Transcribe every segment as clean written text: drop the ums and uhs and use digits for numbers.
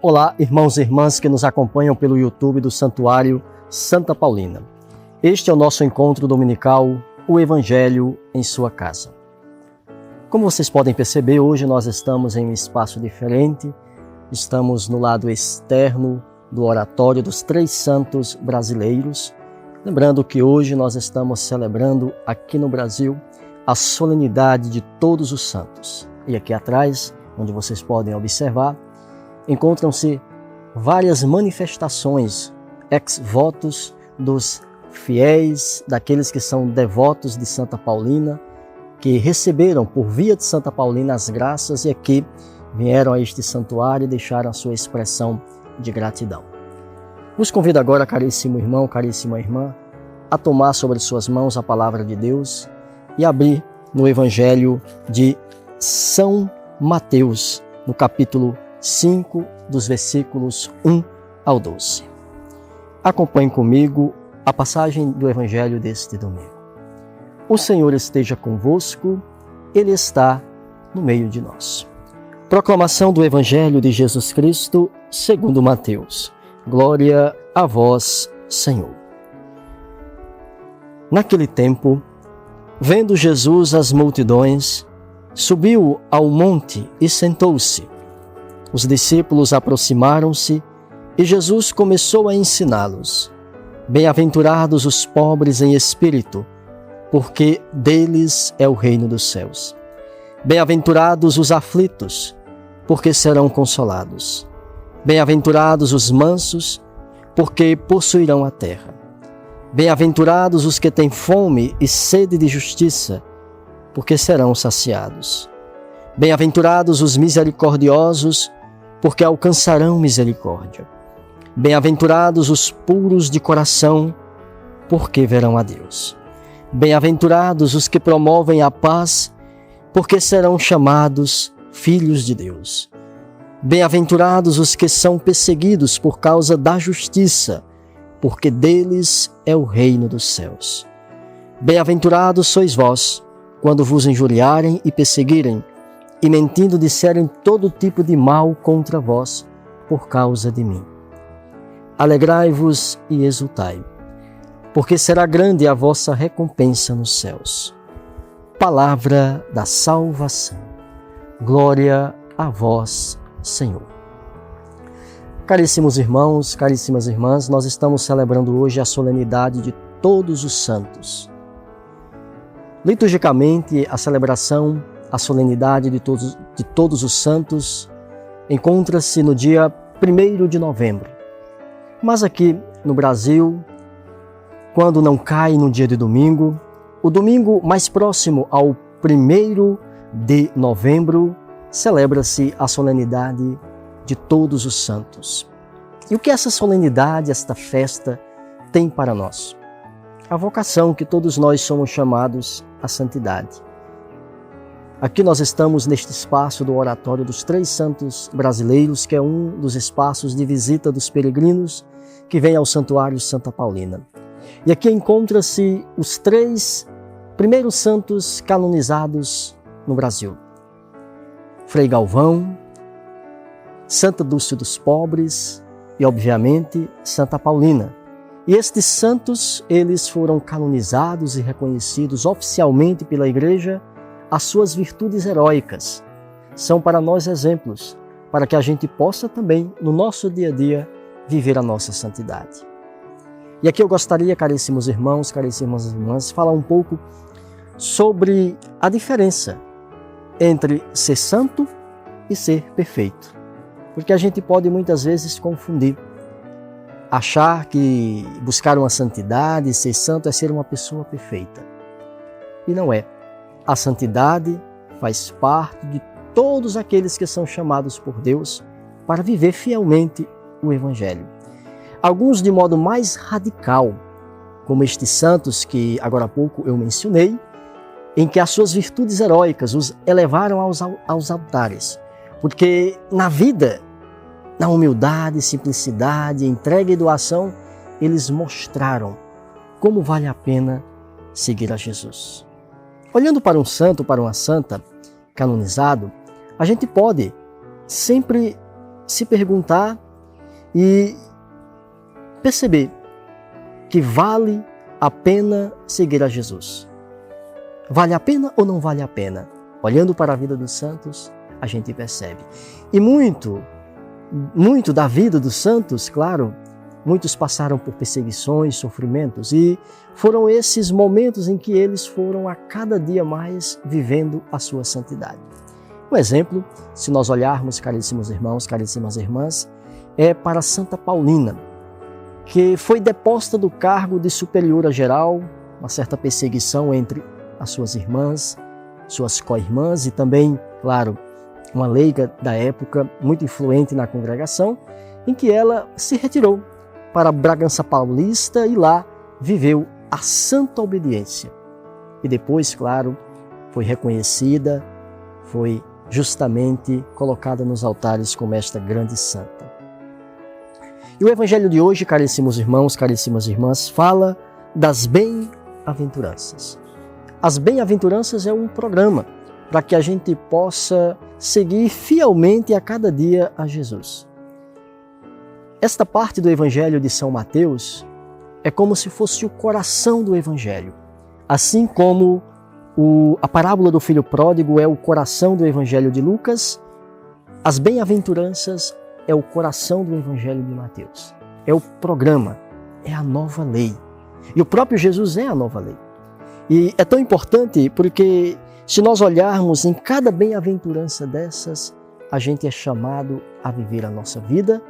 Olá, irmãos e irmãs que nos acompanham pelo YouTube do Santuário Santa Paulina. Este é o nosso encontro dominical, o Evangelho em sua casa. Como vocês podem perceber, hoje nós estamos em um espaço diferente. Estamos no lado externo do oratório dos Três Santos Brasileiros. Lembrando que hoje nós estamos celebrando aqui no Brasil a solenidade de Todos os Santos. E aqui atrás, onde vocês podem observar, encontram-se várias manifestações ex-votos dos fiéis, daqueles que são devotos de Santa Paulina, que receberam por via de Santa Paulina as graças e aqui vieram a este santuário e deixaram a sua expressão de gratidão. Vos convido agora, caríssimo irmão, caríssima irmã, a tomar sobre suas mãos a palavra de Deus e abrir no Evangelho de São Mateus, no capítulo 5, dos versículos 1 ao 12. Acompanhe comigo a passagem do Evangelho deste domingo. O Senhor esteja convosco, Ele está no meio de nós. Proclamação do Evangelho de Jesus Cristo, segundo Mateus. Glória a vós, Senhor. Naquele tempo, vendo Jesus as multidões, subiu ao monte e sentou-se. Os discípulos aproximaram-se e Jesus começou a ensiná-los. Bem-aventurados os pobres em espírito, porque deles é o reino dos céus. Bem-aventurados os aflitos, porque serão consolados. Bem-aventurados os mansos, porque possuirão a terra. Bem-aventurados os que têm fome e sede de justiça, porque serão saciados. Bem-aventurados os misericordiosos, porque alcançarão misericórdia. Bem-aventurados os puros de coração, porque verão a Deus. Bem-aventurados os que promovem a paz, porque serão chamados filhos de Deus. Bem-aventurados os que são perseguidos por causa da justiça, porque deles é o reino dos céus. Bem-aventurados sois vós, quando vos injuriarem e perseguirem, e mentindo disserem todo tipo de mal contra vós, por causa de mim. Alegrai-vos e exultai, porque será grande a vossa recompensa nos céus. Palavra da salvação. Glória a vós, Senhor. Caríssimos irmãos, caríssimas irmãs, nós estamos celebrando hoje a solenidade de Todos os Santos. Liturgicamente, a celebração, a solenidade de todos os santos encontra-se no dia 1º de novembro. Mas aqui no Brasil, quando não cai no dia de domingo, o domingo mais próximo ao 1º de novembro, celebra-se a solenidade de Todos os Santos. E o que essa solenidade, esta festa, tem para nós? A vocação que todos nós somos chamados à santidade. Aqui nós estamos neste espaço do Oratório dos Três Santos Brasileiros, que é um dos espaços de visita dos peregrinos que vêm ao Santuário Santa Paulina. E aqui encontra-se os 3 primeiros santos canonizados no Brasil. Frei Galvão, Santa Dulce dos Pobres e, obviamente, Santa Paulina. E estes santos, eles foram canonizados e reconhecidos oficialmente pela Igreja. As suas virtudes heróicas são para nós exemplos, para que a gente possa também, no nosso dia a dia, viver a nossa santidade. E aqui eu gostaria, caríssimos irmãos, caríssimas irmãs, falar um pouco sobre a diferença entre ser santo e ser perfeito. Porque a gente pode muitas vezes confundir, achar que buscar uma santidade, ser santo é ser uma pessoa perfeita. E não é. A santidade faz parte de todos aqueles que são chamados por Deus para viver fielmente o Evangelho. Alguns de modo mais radical, como estes santos que agora há pouco eu mencionei, em que as suas virtudes heróicas os elevaram aos altares. Porque na vida, na humildade, simplicidade, entrega e doação, eles mostraram como vale a pena seguir a Jesus. Olhando para um santo, para uma santa canonizado, a gente pode sempre se perguntar e perceber que vale a pena seguir a Jesus. Vale a pena ou não vale a pena? Olhando para a vida dos santos, a gente percebe. E muito da vida dos santos, claro, muitos passaram por perseguições, sofrimentos, e foram esses momentos em que eles foram a cada dia mais vivendo a sua santidade. Um exemplo, se nós olharmos, caríssimos irmãos, caríssimas irmãs, é para Santa Paulina, que foi deposta do cargo de superiora geral, uma certa perseguição entre as suas irmãs, suas co-irmãs e também, claro, uma leiga da época muito influente na congregação, em que ela se retirou para Bragança Paulista e lá viveu a santa obediência. E depois, claro, foi reconhecida, foi justamente colocada nos altares como esta grande santa. E o evangelho de hoje, caríssimos irmãos, caríssimas irmãs, fala das bem-aventuranças. As bem-aventuranças é um programa para que a gente possa seguir fielmente a cada dia a Jesus. Esta parte do evangelho de São Mateus é como se fosse o coração do evangelho, assim como a parábola do filho pródigo é o coração do evangelho de Lucas, as bem-aventuranças é o coração do evangelho de Mateus. É o programa, é a nova lei. E o próprio Jesus é a nova lei. E é tão importante porque se nós olharmos em cada bem-aventurança dessas, a gente é chamado a viver a nossa vida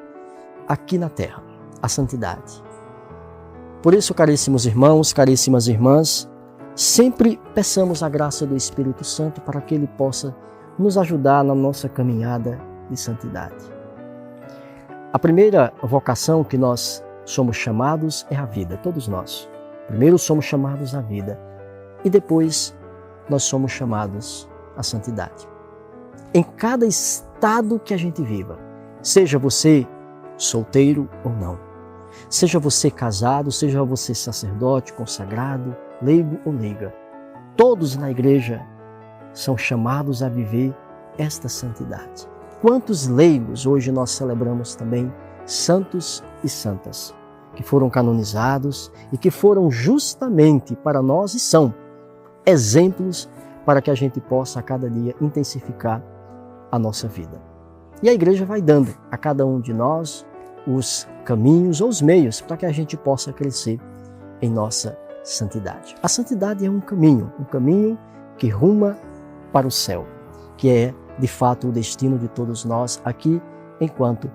aqui na terra, a santidade. Por isso, caríssimos irmãos, caríssimas irmãs, sempre peçamos a graça do Espírito Santo para que Ele possa nos ajudar na nossa caminhada de santidade. A primeira vocação que nós somos chamados é a vida, todos nós. Primeiro somos chamados à vida e depois nós somos chamados à santidade. Em cada estado que a gente viva, seja você solteiro ou não, seja você casado, seja você sacerdote, consagrado, leigo ou leiga, todos na igreja são chamados a viver esta santidade. Quantos leigos hoje nós celebramos também santos e santas, que foram canonizados e que foram justamente para nós e são exemplos para que a gente possa a cada dia intensificar a nossa vida. E a igreja vai dando a cada um de nós os caminhos ou os meios para que a gente possa crescer em nossa santidade. A santidade é um caminho que ruma para o céu, que é de fato o destino de todos nós aqui enquanto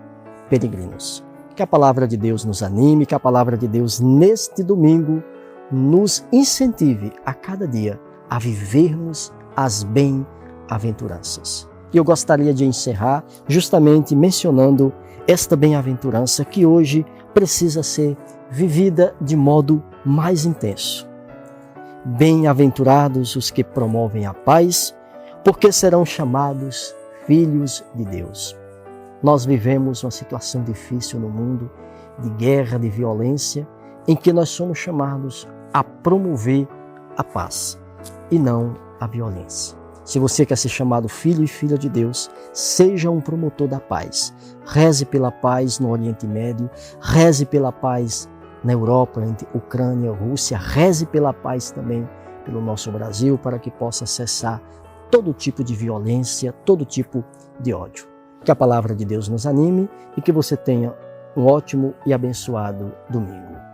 peregrinos. Que a palavra de Deus nos anime, que a palavra de Deus neste domingo nos incentive a cada dia a vivermos as bem-aventuranças. E eu gostaria de encerrar justamente mencionando esta bem-aventurança que hoje precisa ser vivida de modo mais intenso. Bem-aventurados os que promovem a paz, porque serão chamados filhos de Deus. Nós vivemos uma situação difícil no mundo, de guerra, de violência, em que nós somos chamados a promover a paz e não a violência. Se você quer ser chamado filho e filha de Deus, seja um promotor da paz. Reze pela paz no Oriente Médio, reze pela paz na Europa, entre Ucrânia e Rússia, reze pela paz também pelo nosso Brasil, para que possa cessar todo tipo de violência, todo tipo de ódio. Que a palavra de Deus nos anime e que você tenha um ótimo e abençoado domingo.